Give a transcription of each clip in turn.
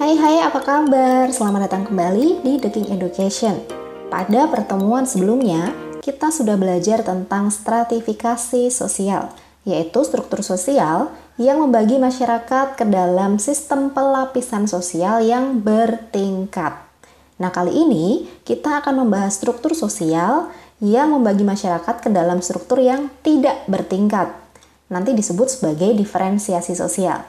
Hai, apa kabar? Selamat datang kembali di The King Education. Pada pertemuan sebelumnya, kita sudah belajar tentang stratifikasi sosial, yaitu struktur sosial yang membagi masyarakat ke dalam sistem pelapisan sosial yang bertingkat. Nah, kali ini kita akan membahas struktur sosial yang membagi masyarakat ke dalam struktur yang tidak bertingkat. Nanti disebut sebagai diferensiasi sosial,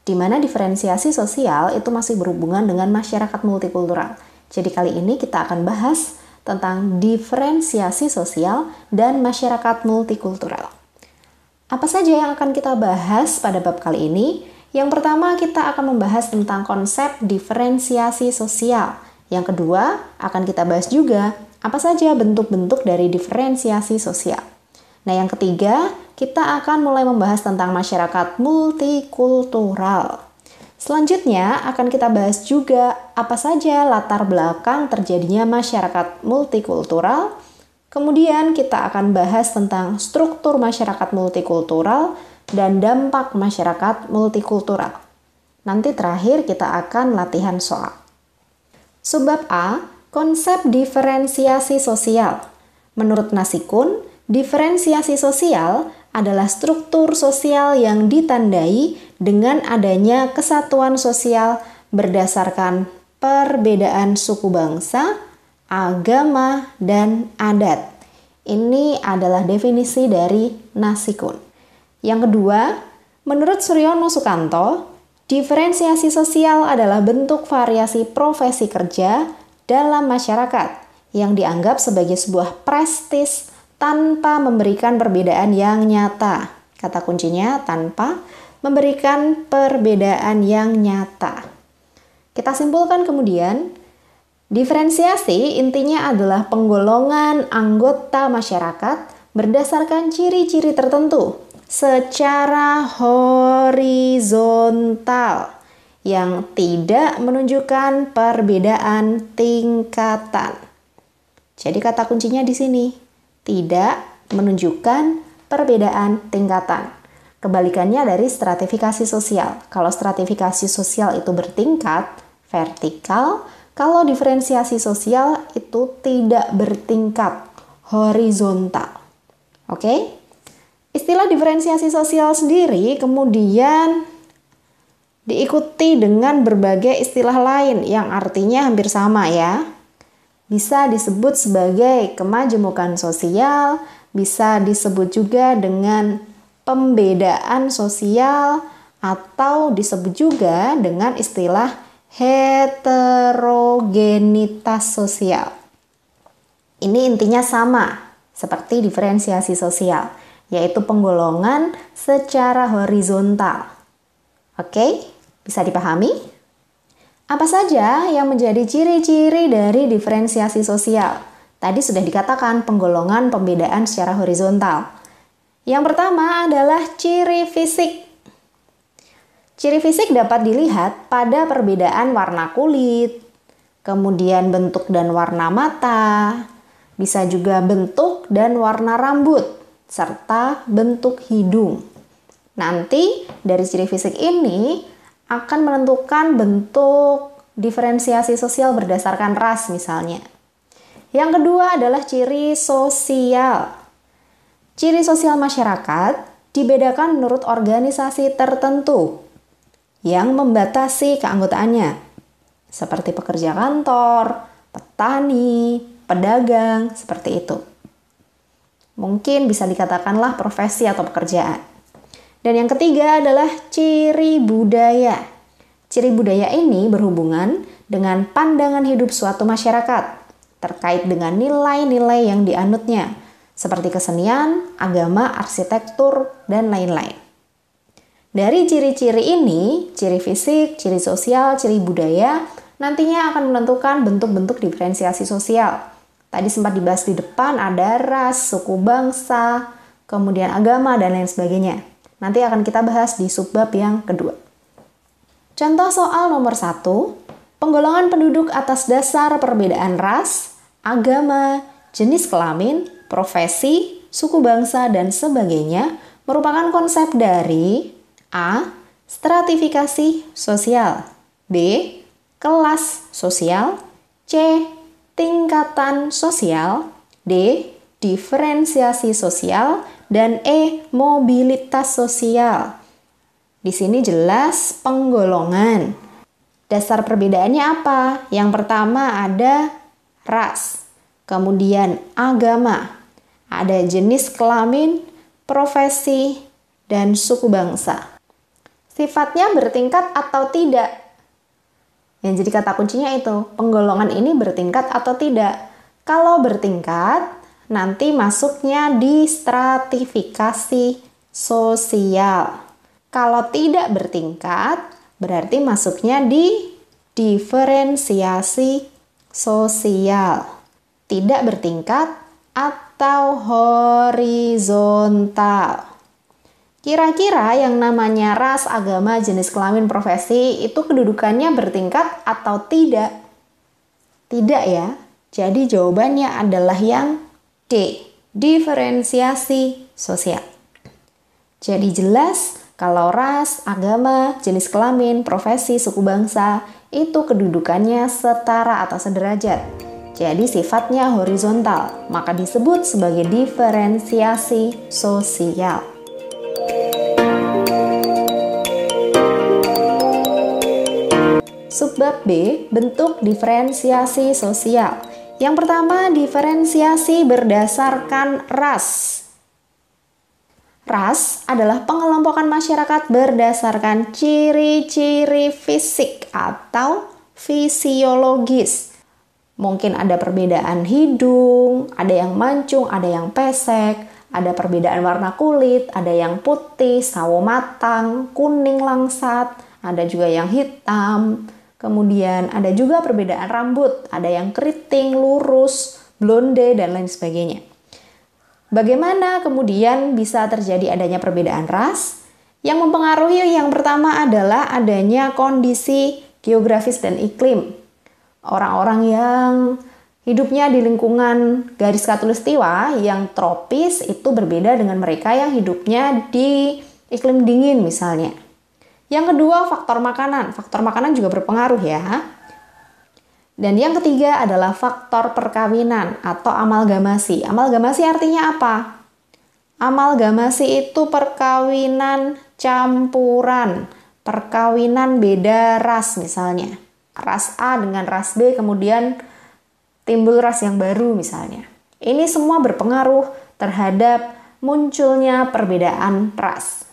di mana diferensiasi sosial itu masih berhubungan dengan masyarakat multikultural. Jadi kali ini kita akan bahas tentang diferensiasi sosial dan masyarakat multikultural. Apa saja yang akan kita bahas pada bab kali ini? Yang pertama, kita akan membahas tentang konsep diferensiasi sosial. Yang kedua, akan kita bahas juga apa saja bentuk-bentuk dari diferensiasi sosial. Nah, yang ketiga, kita akan mulai membahas tentang masyarakat multikultural. Selanjutnya, akan kita bahas juga apa saja latar belakang terjadinya masyarakat multikultural. Kemudian, kita akan bahas tentang struktur masyarakat multikultural dan dampak masyarakat multikultural. Nanti terakhir, kita akan latihan soal. Subbab A, konsep diferensiasi sosial. Menurut Nasikun, diferensiasi sosial adalah struktur sosial yang ditandai dengan adanya kesatuan sosial berdasarkan perbedaan suku bangsa, agama, dan adat. Ini adalah definisi dari Nasikun. Yang kedua, menurut Suryono Sukanto, diferensiasi sosial adalah bentuk variasi profesi kerja dalam masyarakat yang dianggap sebagai sebuah prestis tanpa memberikan perbedaan yang nyata. Kata kuncinya tanpa memberikan perbedaan yang nyata. Kita simpulkan kemudian, diferensiasi intinya adalah penggolongan anggota masyarakat berdasarkan ciri-ciri tertentu secara horizontal yang tidak menunjukkan perbedaan tingkatan. Jadi kata kuncinya di sini, tidak menunjukkan perbedaan tingkatan. Kebalikannya dari stratifikasi sosial. Kalau stratifikasi sosial itu bertingkat, vertikal. Kalau diferensiasi sosial itu tidak bertingkat, horizontal. Oke? Istilah diferensiasi sosial sendiri kemudian diikuti dengan berbagai istilah lain yang artinya hampir sama ya. Bisa disebut sebagai kemajemukan sosial, bisa disebut juga dengan pembedaan sosial, atau disebut juga dengan istilah heterogenitas sosial. Ini intinya sama seperti diferensiasi sosial, yaitu penggolongan secara horizontal. Oke, bisa dipahami? Apa saja yang menjadi ciri-ciri dari diferensiasi sosial? Tadi sudah dikatakan penggolongan pembedaan secara horizontal. Yang pertama adalah ciri fisik. Ciri fisik dapat dilihat pada perbedaan warna kulit, kemudian bentuk dan warna mata, bisa juga bentuk dan warna rambut, serta bentuk hidung. Nanti dari ciri fisik ini akan menentukan bentuk diferensiasi sosial berdasarkan ras misalnya. Yang kedua adalah ciri sosial. Ciri sosial masyarakat dibedakan menurut organisasi tertentu yang membatasi keanggotaannya, seperti pekerja kantor, petani, pedagang, seperti itu. Mungkin bisa dikatakanlah profesi atau pekerjaan. Dan yang ketiga adalah ciri budaya. Ciri budaya ini berhubungan dengan pandangan hidup suatu masyarakat terkait dengan nilai-nilai yang dianutnya, seperti kesenian, agama, arsitektur, dan lain-lain. Dari ciri-ciri ini, ciri fisik, ciri sosial, ciri budaya, nantinya akan menentukan bentuk-bentuk diferensiasi sosial. Tadi sempat dibahas di depan, ada ras, suku bangsa, kemudian agama, dan lain sebagainya. Nanti akan kita bahas di subbab yang kedua. Contoh soal nomor 1, penggolongan penduduk atas dasar perbedaan ras, agama, jenis kelamin, profesi, suku bangsa, dan sebagainya merupakan konsep dari A. Stratifikasi sosial, B. kelas sosial, C. tingkatan sosial, D. diferensiasi sosial, dan E. mobilitas sosial. Di sini jelas penggolongan. Dasar perbedaannya apa? Yang pertama ada ras, kemudian agama, ada jenis kelamin, profesi, dan suku bangsa. Sifatnya bertingkat atau tidak? Yang jadi kata kuncinya itu, penggolongan ini bertingkat atau tidak? Kalau bertingkat, nanti masuknya di stratifikasi sosial. Kalau tidak bertingkat, berarti masuknya di diferensiasi sosial. Tidak bertingkat atau horizontal. Kira-kira yang namanya ras, agama, jenis kelamin, profesi itu kedudukannya bertingkat atau tidak? Tidak ya. Jadi jawabannya adalah yang D, diferensiasi sosial. Jadi jelas kalau ras, agama, jenis kelamin, profesi, suku bangsa itu kedudukannya setara atau sederajat. Jadi sifatnya horizontal, maka disebut sebagai diferensiasi sosial. Subbab B, bentuk diferensiasi sosial. Yang pertama, diferensiasi berdasarkan ras. Ras adalah pengelompokan masyarakat berdasarkan ciri-ciri fisik atau fisiologis. Mungkin ada perbedaan hidung, ada yang mancung, ada yang pesek, ada perbedaan warna kulit, ada yang putih, sawo matang, kuning langsat, ada juga yang hitam. Kemudian ada juga perbedaan rambut, ada yang keriting, lurus, blonde, dan lain sebagainya. Bagaimana kemudian bisa terjadi adanya perbedaan ras? Yang mempengaruhi yang pertama adalah adanya kondisi geografis dan iklim. Orang-orang yang hidupnya di lingkungan garis khatulistiwa yang tropis itu berbeda dengan mereka yang hidupnya di iklim dingin misalnya. Yang kedua, faktor makanan. Faktor makanan juga berpengaruh ya. Dan yang ketiga adalah faktor perkawinan atau amalgamasi. Amalgamasi artinya apa? Amalgamasi itu perkawinan campuran, perkawinan beda ras misalnya. Ras A dengan ras B kemudian timbul ras yang baru misalnya. Ini semua berpengaruh terhadap munculnya perbedaan ras.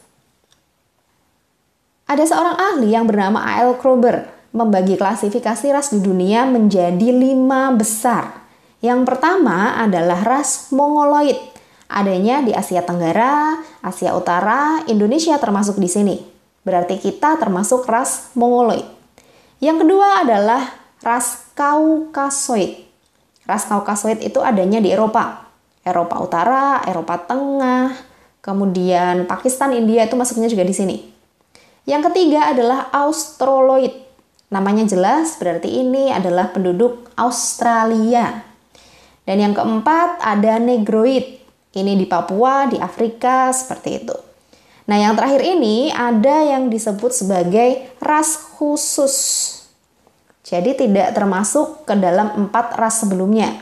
Ada seorang ahli yang bernama A.L. Kroeber membagi klasifikasi ras di dunia menjadi 5 besar. Yang pertama adalah ras Mongoloid. Adanya di Asia Tenggara, Asia Utara, Indonesia termasuk di sini. Berarti kita termasuk ras Mongoloid. Yang kedua adalah ras Kaukasoid. Ras Kaukasoid itu adanya di Eropa. Eropa Utara, Eropa Tengah, kemudian Pakistan, India itu masuknya juga di sini. Yang ketiga adalah Australoid. Namanya jelas, berarti ini adalah penduduk Australia. Dan yang keempat ada Negroid. Ini di Papua, di Afrika, seperti itu. Nah, yang terakhir ini ada yang disebut sebagai ras khusus. Jadi tidak termasuk ke dalam 4 ras sebelumnya.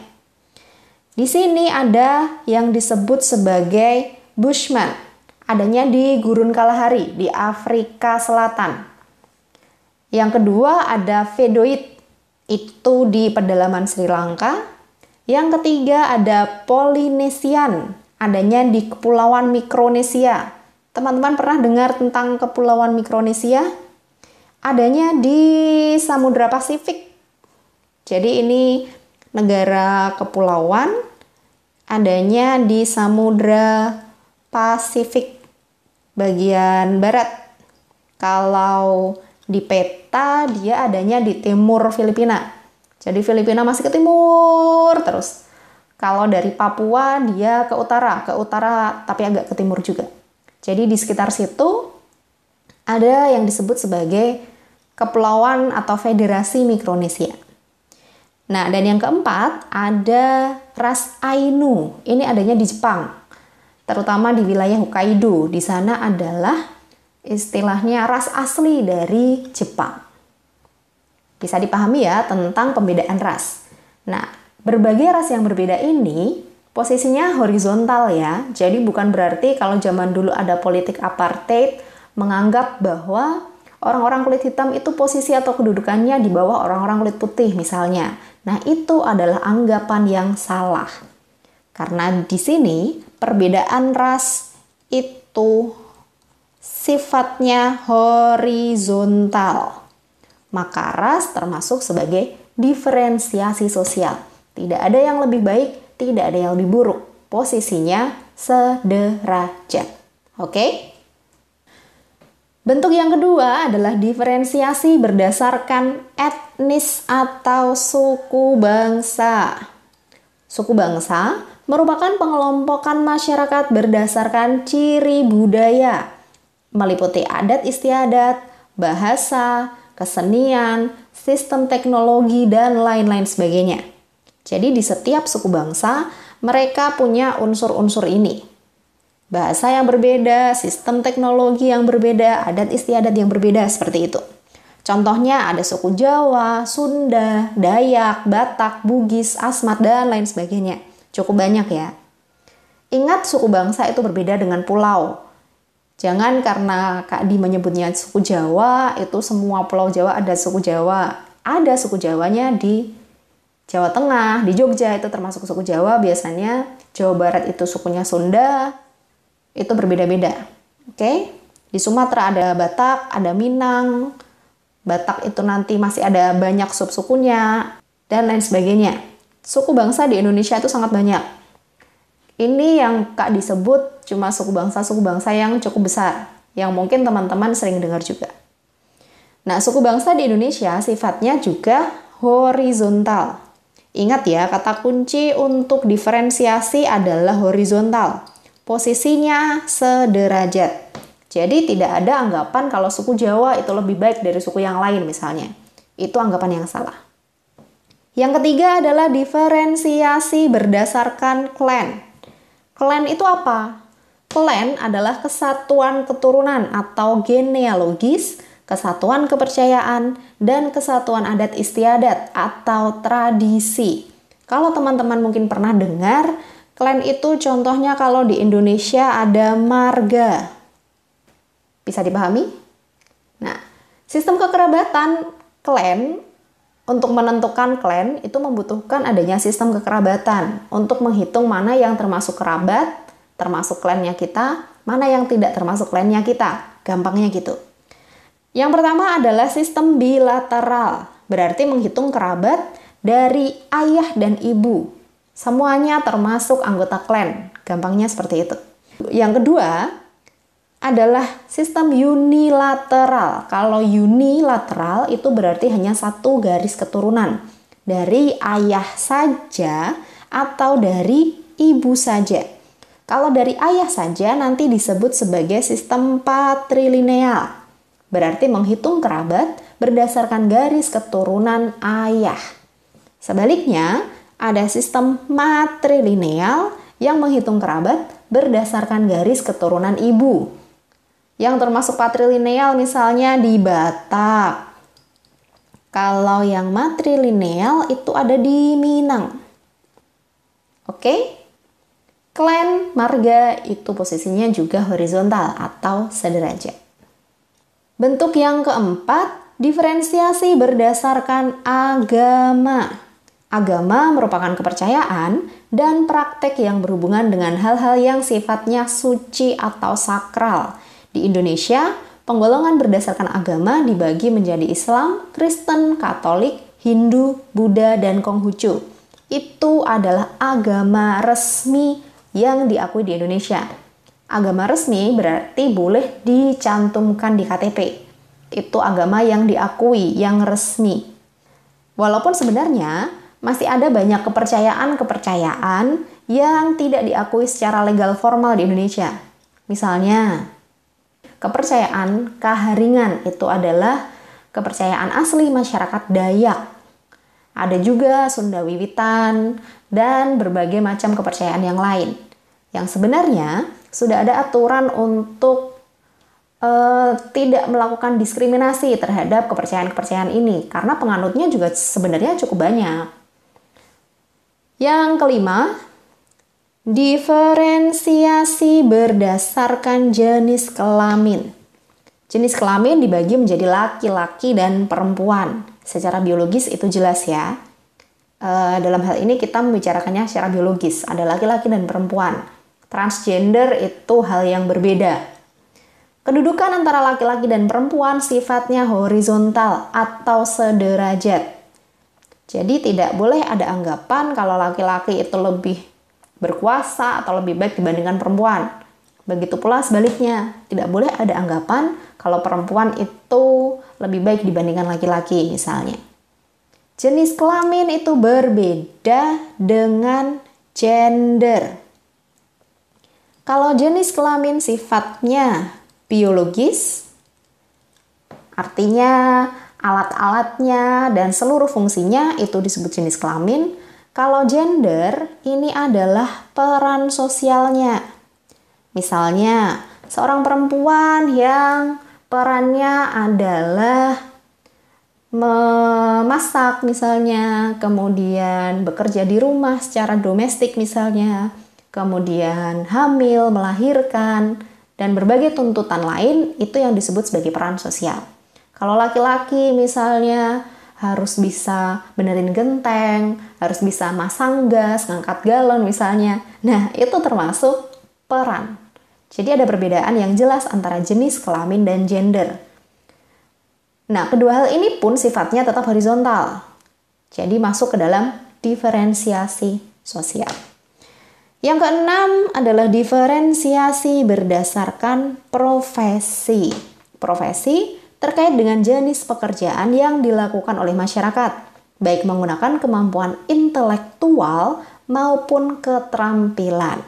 Di sini ada yang disebut sebagai Bushman. Adanya di Gurun Kalahari, di Afrika Selatan. Yang kedua ada Vedoid, itu di pedalaman Sri Lanka. Yang ketiga ada Polinesian, adanya di Kepulauan Mikronesia. Teman-teman pernah dengar tentang Kepulauan Mikronesia? Adanya di Samudra Pasifik. Jadi ini negara kepulauan, adanya di Samudra Pasifik bagian barat. Kalau di peta dia adanya di timur Filipina. Jadi Filipina masih ke timur terus. Kalau dari Papua dia ke utara tapi agak ke timur juga. Jadi di sekitar situ ada yang disebut sebagai Kepulauan atau Federasi Mikronesia. Nah, dan yang keempat ada ras Ainu. Ini adanya di Jepang. Terutama di wilayah Hokkaido. Di sana adalah istilahnya ras asli dari Jepang. Bisa dipahami ya tentang pembedaan ras. Nah, berbagai ras yang berbeda ini posisinya horizontal ya. Jadi bukan berarti kalau zaman dulu ada politik apartheid menganggap bahwa orang-orang kulit hitam itu posisi atau kedudukannya di bawah orang-orang kulit putih misalnya. Nah, itu adalah anggapan yang salah. Karena di sini perbedaan ras itu sifatnya horizontal. Maka ras termasuk sebagai diferensiasi sosial. Tidak ada yang lebih baik, tidak ada yang lebih buruk. Posisinya sederajat. Oke? Bentuk yang kedua adalah diferensiasi berdasarkan etnis atau suku bangsa. Suku bangsa merupakan pengelompokan masyarakat berdasarkan ciri budaya, meliputi adat istiadat, bahasa, kesenian, sistem teknologi, dan lain-lain sebagainya. Jadi di setiap suku bangsa, mereka punya unsur-unsur ini. Bahasa yang berbeda, sistem teknologi yang berbeda, adat istiadat yang berbeda, seperti itu. Contohnya ada suku Jawa, Sunda, Dayak, Batak, Bugis, Asmat, dan lain sebagainya. Cukup banyak ya. Ingat suku bangsa itu berbeda dengan pulau. Jangan karena Kak Di menyebutnya suku Jawa, itu semua pulau Jawa ada suku Jawa. Ada suku Jawanya di Jawa Tengah, di Jogja itu termasuk suku Jawa. Biasanya Jawa Barat itu sukunya Sunda, itu berbeda-beda. Oke? Di Sumatera ada Batak, ada Minang. Batak itu nanti masih ada banyak sub-sukunya, dan lain sebagainya. Suku bangsa di Indonesia itu sangat banyak. Ini yang Kak disebut cuma suku bangsa yang cukup besar, yang mungkin teman-teman sering dengar juga. Nah, suku bangsa di Indonesia sifatnya juga horizontal. Ingat ya, kata kunci untuk diferensiasi adalah horizontal. Posisinya sederajat. Jadi tidak ada anggapan kalau suku Jawa itu lebih baik dari suku yang lain misalnya. Itu anggapan yang salah. Yang ketiga adalah diferensiasi berdasarkan klan. Klan itu apa? Klan adalah kesatuan keturunan atau genealogis, kesatuan kepercayaan, dan kesatuan adat istiadat atau tradisi. Kalau teman-teman mungkin pernah dengar, klan itu contohnya kalau di Indonesia ada marga. Bisa dipahami? Nah, sistem kekerabatan klan, untuk menentukan klan itu membutuhkan adanya sistem kekerabatan untuk menghitung mana yang termasuk kerabat, termasuk klannya kita, mana yang tidak termasuk klannya kita. Gampangnya gitu. Yang pertama adalah sistem bilateral, berarti menghitung kerabat dari ayah dan ibu. Semuanya termasuk anggota klan. Gampangnya seperti itu. Yang kedua adalah sistem unilateral. Kalau unilateral itu berarti hanya satu garis keturunan dari ayah saja atau dari ibu saja. Kalau dari ayah saja nanti disebut sebagai sistem patrilineal. Berarti menghitung kerabat berdasarkan garis keturunan ayah. Sebaliknya, ada sistem matrilineal yang menghitung kerabat berdasarkan garis keturunan ibu. Yang termasuk patrilineal misalnya di Batak. Kalau yang matrilineal itu ada di Minang. Oke? Klan, marga itu posisinya juga horizontal atau sederajat. Bentuk yang keempat, diferensiasi berdasarkan agama. Agama merupakan kepercayaan dan praktek yang berhubungan dengan hal-hal yang sifatnya suci atau sakral. Di Indonesia, penggolongan berdasarkan agama dibagi menjadi Islam, Kristen, Katolik, Hindu, Buddha, dan Konghucu. Itu adalah agama resmi yang diakui di Indonesia. Agama resmi berarti boleh dicantumkan di KTP. Itu agama yang diakui, yang resmi. Walaupun sebenarnya masih ada banyak kepercayaan-kepercayaan yang tidak diakui secara legal formal di Indonesia. Misalnya, kepercayaan Kaharingan itu adalah kepercayaan asli masyarakat Dayak. Ada juga Sunda Wiwitan dan berbagai macam kepercayaan yang lain. Yang sebenarnya sudah ada aturan untuk tidak melakukan diskriminasi terhadap kepercayaan-kepercayaan ini, karena penganutnya juga sebenarnya cukup banyak. Yang kelima, diferensiasi berdasarkan jenis kelamin. Jenis kelamin dibagi menjadi laki-laki dan perempuan. Secara biologis itu jelas ya. Dalam hal ini kita membicarakannya secara biologis, ada laki-laki dan perempuan. Transgender itu hal yang berbeda. Kedudukan antara laki-laki dan perempuan sifatnya horizontal atau sederajat. Jadi tidak boleh ada anggapan kalau laki-laki itu lebih berkuasa atau lebih baik dibandingkan perempuan. Begitu pula sebaliknya, tidak boleh ada anggapan kalau perempuan itu lebih baik dibandingkan laki-laki misalnya. Jenis kelamin itu berbeda dengan gender. Kalau jenis kelamin sifatnya biologis, artinya alat-alatnya dan seluruh fungsinya itu disebut jenis kelamin. Kalau gender, ini adalah peran sosialnya. Misalnya, seorang perempuan yang perannya adalah memasak misalnya, kemudian bekerja di rumah secara domestik misalnya, kemudian hamil, melahirkan, dan berbagai tuntutan lain, itu yang disebut sebagai peran sosial. Kalau laki-laki misalnya harus bisa benerin genteng, harus bisa masang gas, ngangkat galon misalnya, nah itu termasuk peran. Jadi ada perbedaan yang jelas antara jenis kelamin dan gender. Nah, kedua hal ini pun sifatnya tetap horizontal. Jadi masuk ke dalam diferensiasi sosial. Yang keenam adalah diferensiasi berdasarkan profesi. Profesi terkait dengan jenis pekerjaan yang dilakukan oleh masyarakat, baik menggunakan kemampuan intelektual maupun keterampilan.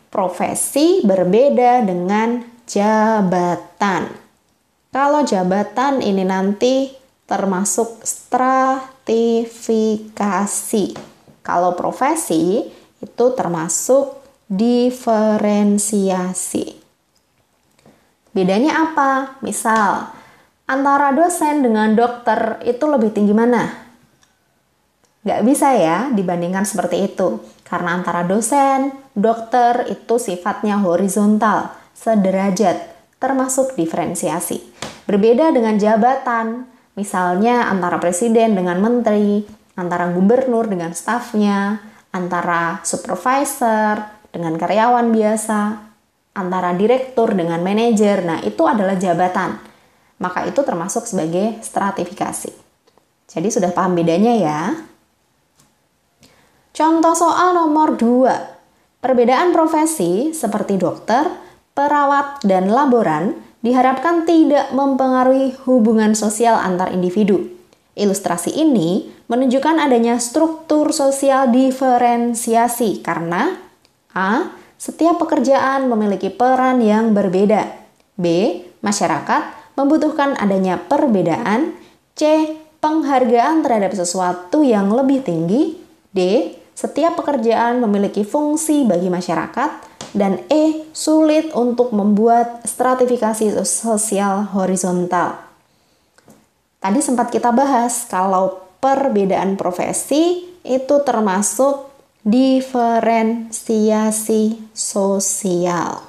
Profesi berbeda dengan jabatan. Kalau jabatan ini nanti termasuk stratifikasi. Kalau profesi itu termasuk diferensiasi. Bedanya apa? Misal, antara dosen dengan dokter itu lebih tinggi mana? Nggak bisa ya dibandingkan seperti itu. Karena antara dosen, dokter itu sifatnya horizontal, sederajat, termasuk diferensiasi. Berbeda dengan jabatan, misalnya antara presiden dengan menteri, antara gubernur dengan stafnya, antara supervisor dengan karyawan biasa, antara direktur dengan manajer. Nah, itu adalah jabatan. Maka itu termasuk sebagai stratifikasi. Jadi sudah paham bedanya ya? Contoh soal nomor 2. Perbedaan profesi seperti dokter, perawat, dan laboran diharapkan tidak mempengaruhi hubungan sosial antar individu. Ilustrasi ini menunjukkan adanya struktur sosial diferensiasi karena A. Setiap pekerjaan memiliki peran yang berbeda. B. Masyarakat membutuhkan adanya perbedaan. C. Penghargaan terhadap sesuatu yang lebih tinggi. D. Setiap pekerjaan memiliki fungsi bagi masyarakat. Dan E. Sulit untuk membuat stratifikasi sosial horizontal. Tadi sempat kita bahas kalau perbedaan profesi itu termasuk diferensiasi sosial.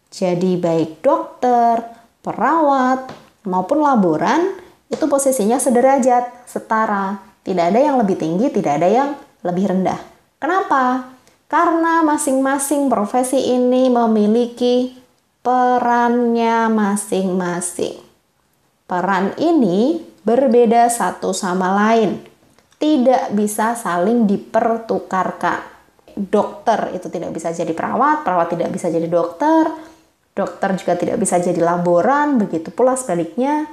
Jadi baik dokter, perawat, maupun laboran itu posisinya sederajat, setara. Tidak ada yang lebih tinggi, tidak ada yang lebih rendah. Kenapa? Karena masing-masing profesi ini memiliki perannya masing-masing. Peran ini berbeda satu sama lain, tidak bisa saling dipertukarkan. Dokter itu tidak bisa jadi perawat, perawat tidak bisa jadi dokter, dokter juga tidak bisa jadi laboran, begitu pula sebaliknya.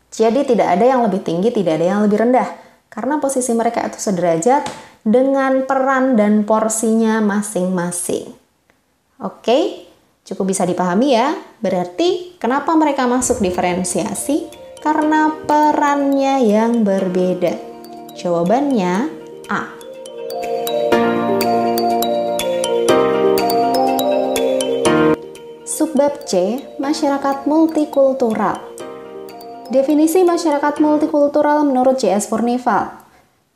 Jadi tidak ada yang lebih tinggi, tidak ada yang lebih rendah, karena posisi mereka itu sederajat dengan peran dan porsinya masing-masing. Oke, cukup bisa dipahami ya. Berarti kenapa mereka masuk diferensiasi? Karena perannya yang berbeda. Jawabannya A. Subbab C, masyarakat multikultural. Definisi masyarakat multikultural menurut J.S. Furnival,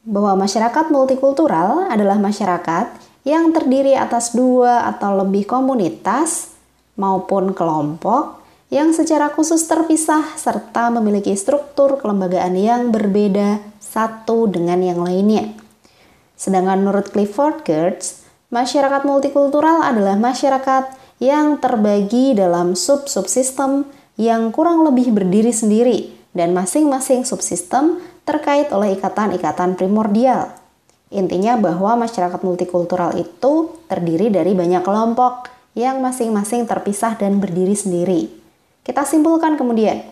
bahwa masyarakat multikultural adalah masyarakat yang terdiri atas 2 atau lebih komunitas maupun kelompok yang secara khusus terpisah serta memiliki struktur kelembagaan yang berbeda satu dengan yang lainnya. Sedangkan menurut Clifford Geertz, masyarakat multikultural adalah masyarakat yang terbagi dalam sub-subsistem yang kurang lebih berdiri sendiri dan masing-masing subsistem terkait oleh ikatan-ikatan primordial. Intinya bahwa masyarakat multikultural itu terdiri dari banyak kelompok yang masing-masing terpisah dan berdiri sendiri. Kita simpulkan kemudian,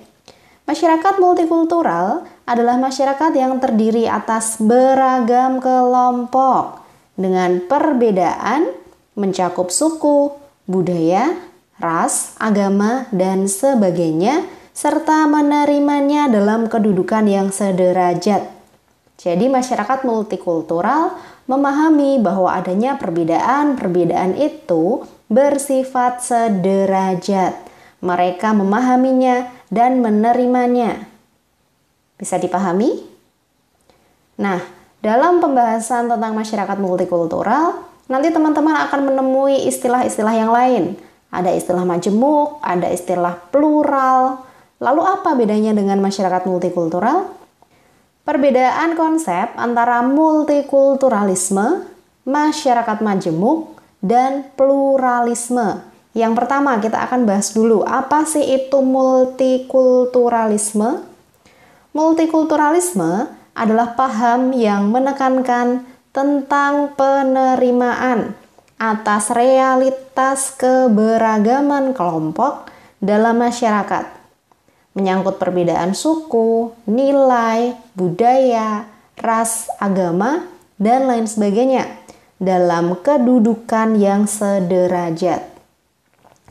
masyarakat multikultural adalah masyarakat yang terdiri atas beragam kelompok dengan perbedaan mencakup suku, budaya, ras, agama, dan sebagainya, serta menerimanya dalam kedudukan yang sederajat. Jadi masyarakat multikultural memahami bahwa adanya perbedaan itu bersifat sederajat. Mereka memahaminya dan menerimanya. Bisa dipahami? Nah, dalam pembahasan tentang masyarakat multikultural, nanti teman-teman akan menemui istilah-istilah yang lain. Ada istilah majemuk, ada istilah plural. Lalu apa bedanya dengan masyarakat multikultural? Perbedaan konsep antara multikulturalisme, masyarakat majemuk, dan pluralisme. Yang pertama kita akan bahas dulu, apa sih itu multikulturalisme? Multikulturalisme adalah paham yang menekankan tentang penerimaan atas realitas keberagaman kelompok dalam masyarakat, menyangkut perbedaan suku, nilai, budaya, ras, agama, dan lain sebagainya dalam kedudukan yang sederajat.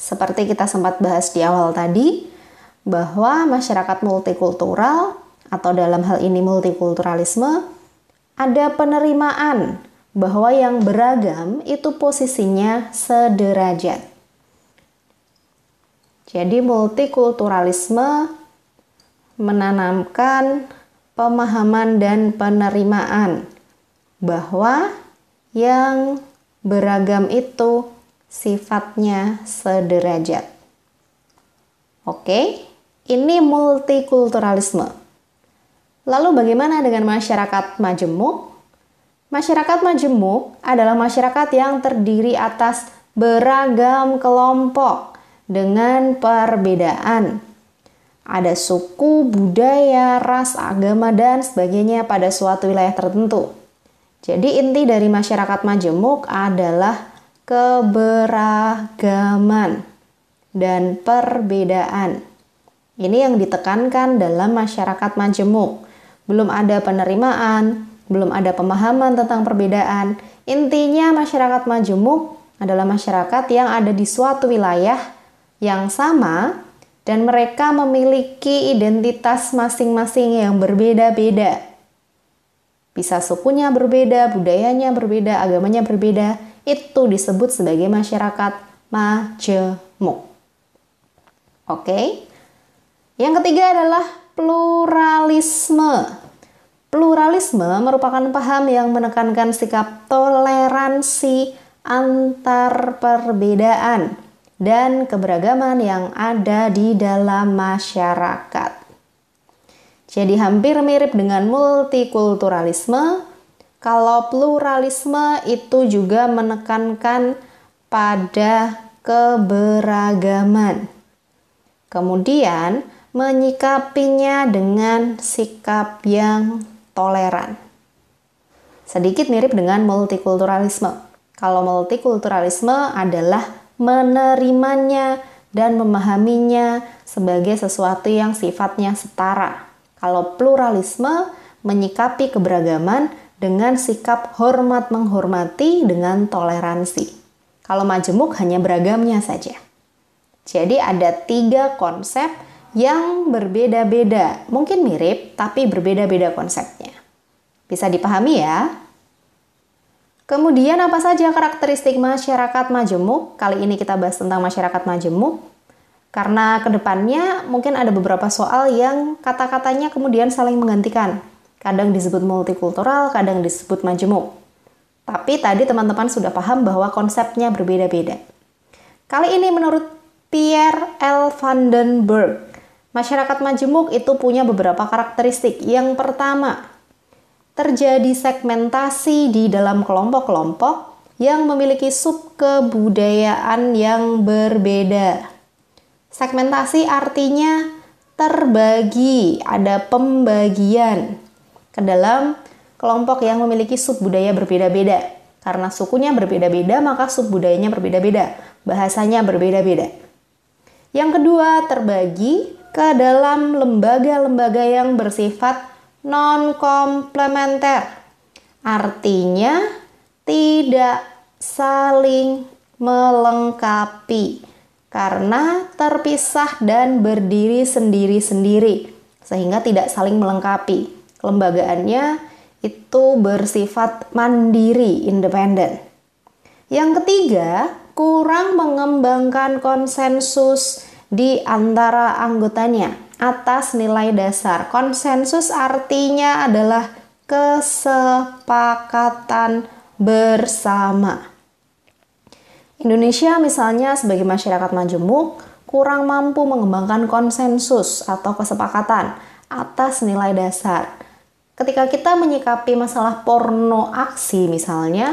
Seperti kita sempat bahas di awal tadi, bahwa masyarakat multikultural atau dalam hal ini multikulturalisme ada penerimaan bahwa yang beragam itu posisinya sederajat. Jadi multikulturalisme menanamkan pemahaman dan penerimaan bahwa yang beragam itu sifatnya sederajat. Oke, ini multikulturalisme. Lalu bagaimana dengan masyarakat majemuk? Masyarakat majemuk adalah masyarakat yang terdiri atas beragam kelompok dengan perbedaan. Ada suku, budaya, ras, agama, dan sebagainya pada suatu wilayah tertentu. Jadi inti dari masyarakat majemuk adalah keberagaman dan perbedaan. Ini yang ditekankan dalam masyarakat majemuk. Belum ada penerimaan, belum ada pemahaman tentang perbedaan. Intinya masyarakat majemuk adalah masyarakat yang ada di suatu wilayah yang sama dan mereka memiliki identitas masing-masing yang berbeda-beda. Bisa sukunya berbeda, budayanya berbeda, agamanya berbeda. Itu disebut sebagai masyarakat majemuk. Oke. Yang ketiga adalah pluralisme. Pluralisme merupakan paham yang menekankan sikap toleransi antar perbedaan dan keberagaman yang ada di dalam masyarakat. Jadi hampir mirip dengan multikulturalisme. Kalau pluralisme itu juga menekankan pada keberagaman. Kemudian menyikapinya dengan sikap yang toleran. Sedikit mirip dengan multikulturalisme. Kalau multikulturalisme adalah menerimanya dan memahaminya sebagai sesuatu yang sifatnya setara. Kalau pluralisme menyikapi keberagaman dengan sikap hormat menghormati dengan toleransi. Kalau majemuk hanya beragamnya saja. Jadi ada 3 konsep yang berbeda-beda. Mungkin mirip, tapi berbeda-beda konsepnya. Bisa dipahami ya? Kemudian apa saja karakteristik masyarakat majemuk? Kali ini kita bahas tentang masyarakat majemuk. Karena kedepannya mungkin ada beberapa soal yang kata-katanya kemudian saling menggantikan. Kadang disebut multikultural, kadang disebut majemuk. Tapi tadi teman-teman sudah paham bahwa konsepnya berbeda-beda. Kali ini menurut Pierre L. van den Berg, masyarakat majemuk itu punya beberapa karakteristik. Yang pertama, terjadi segmentasi di dalam kelompok-kelompok yang memiliki subkebudayaan yang berbeda. Segmentasi artinya terbagi, ada pembagian ke dalam kelompok yang memiliki subbudaya berbeda-beda. Karena sukunya berbeda-beda, maka subbudayanya berbeda-beda, bahasanya berbeda-beda. Yang kedua, terbagi ke dalam lembaga-lembaga yang bersifat non-komplementer. Artinya tidak saling melengkapi karena terpisah dan berdiri sendiri-sendiri sehingga tidak saling melengkapi. Kelembagaannya itu bersifat mandiri, independen. Yang ketiga, kurang mengembangkan konsensus di antara anggotanya atas nilai dasar. Konsensus artinya adalah kesepakatan bersama. Indonesia misalnya sebagai masyarakat majemuk kurang mampu mengembangkan konsensus atau kesepakatan atas nilai dasar. Ketika kita menyikapi masalah porno aksi misalnya,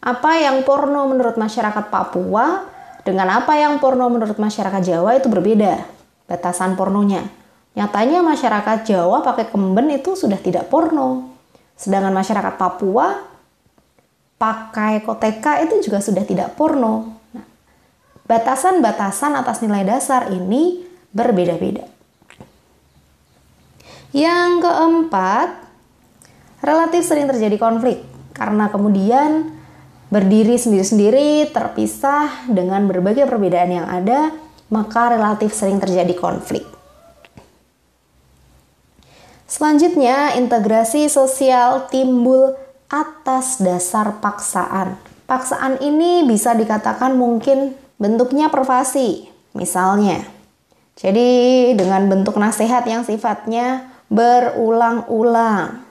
apa yang porno menurut masyarakat Papua dengan apa yang porno menurut masyarakat Jawa itu berbeda batasan pornonya. Nyatanya masyarakat Jawa pakai kemben itu sudah tidak porno. Sedangkan masyarakat Papua pakai koteka itu juga sudah tidak porno. Nah, batasan-batasan atas nilai dasar ini berbeda-beda. Yang keempat, relatif sering terjadi konflik karena kemudian berdiri sendiri-sendiri, terpisah dengan berbagai perbedaan yang ada, maka relatif sering terjadi konflik. Selanjutnya, integrasi sosial timbul atas dasar paksaan. Paksaan ini bisa dikatakan mungkin bentuknya pervasi, misalnya. Jadi dengan bentuk nasihat yang sifatnya berulang-ulang.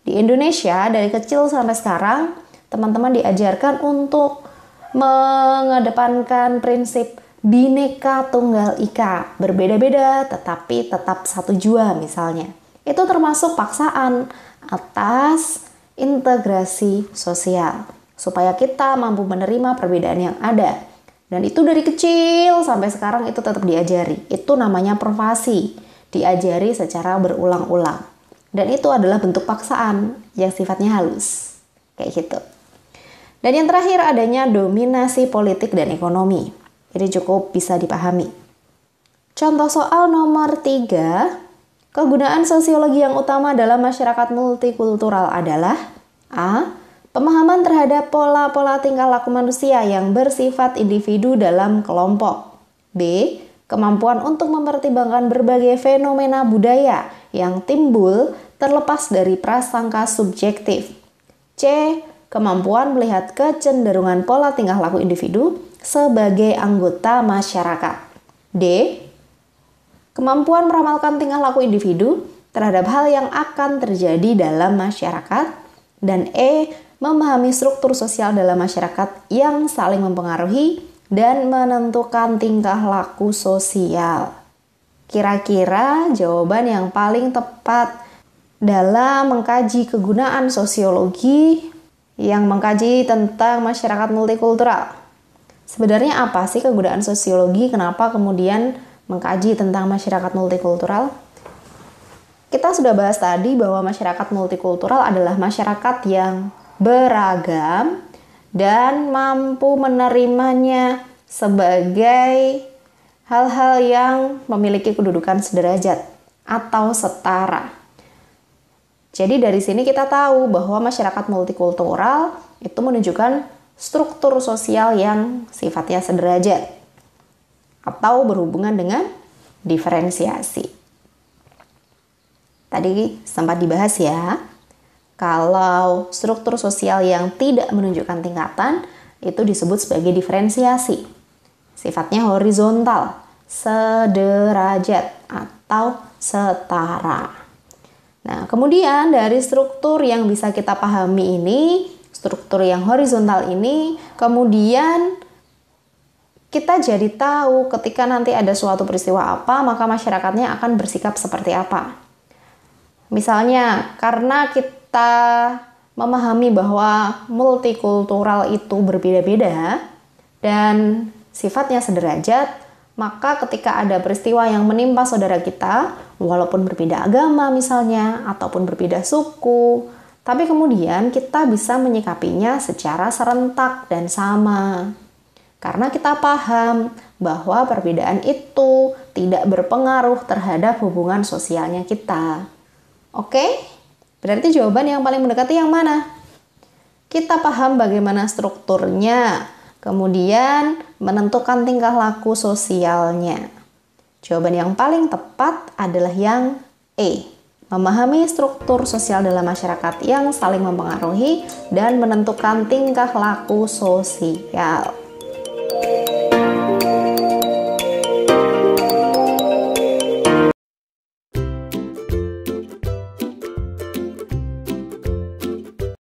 Di Indonesia dari kecil sampai sekarang, teman-teman diajarkan untuk mengedepankan prinsip Bhinneka Tunggal Ika. Berbeda-beda tetapi tetap satu jua misalnya. Itu termasuk paksaan atas integrasi sosial, supaya kita mampu menerima perbedaan yang ada. Dan itu dari kecil sampai sekarang itu tetap diajari. Itu namanya pervasi, diajari secara berulang-ulang. Dan itu adalah bentuk paksaan yang sifatnya halus. Kayak gitu. Dan yang terakhir adanya dominasi politik dan ekonomi. Ini cukup bisa dipahami. Contoh soal nomor 3. Kegunaan sosiologi yang utama dalam masyarakat multikultural adalah A. Pemahaman terhadap pola-pola tingkah laku manusia yang bersifat individu dalam kelompok. B. Kemampuan untuk mempertimbangkan berbagai fenomena budaya yang timbul terlepas dari prasangka subjektif. C. Kemampuan melihat kecenderungan pola tingkah laku individu sebagai anggota masyarakat. D. Kemampuan meramalkan tingkah laku individu terhadap hal yang akan terjadi dalam masyarakat. Dan E. Memahami struktur sosial dalam masyarakat yang saling mempengaruhi dan menentukan tingkah laku sosial. Kira-kira jawaban yang paling tepat dalam mengkaji kegunaan sosiologi yang mengkaji tentang masyarakat multikultural. Sebenarnya apa sih kegunaan sosiologi? Kenapa kemudian mengkaji tentang masyarakat multikultural? Kita sudah bahas tadi bahwa masyarakat multikultural adalah masyarakat yang beragam dan mampu menerimanya sebagai hal-hal yang memiliki kedudukan sederajat atau setara. Jadi dari sini kita tahu bahwa masyarakat multikultural itu menunjukkan struktur sosial yang sifatnya sederajat atau berhubungan dengan diferensiasi. Tadi sempat dibahas ya, kalau struktur sosial yang tidak menunjukkan tingkatan itu disebut sebagai diferensiasi. Sifatnya horizontal, sederajat atau setara. Nah, kemudian dari struktur yang bisa kita pahami ini, struktur yang horizontal ini, kemudian kita jadi tahu ketika nanti ada suatu peristiwa apa, maka masyarakatnya akan bersikap seperti apa. Misalnya, karena kita memahami bahwa multikultural itu berbeda-beda dan sifatnya sederajat, maka ketika ada peristiwa yang menimpa saudara kita, walaupun berbeda agama misalnya, ataupun berbeda suku, tapi kemudian kita bisa menyikapinya secara serentak dan sama. Karena kita paham bahwa perbedaan itu tidak berpengaruh terhadap hubungan sosialnya kita. Oke? Berarti jawaban yang paling mendekati yang mana? Kita paham bagaimana strukturnya, kemudian menentukan tingkah laku sosialnya. Jawaban yang paling tepat adalah yang E. Memahami struktur sosial dalam masyarakat yang saling mempengaruhi dan menentukan tingkah laku sosial.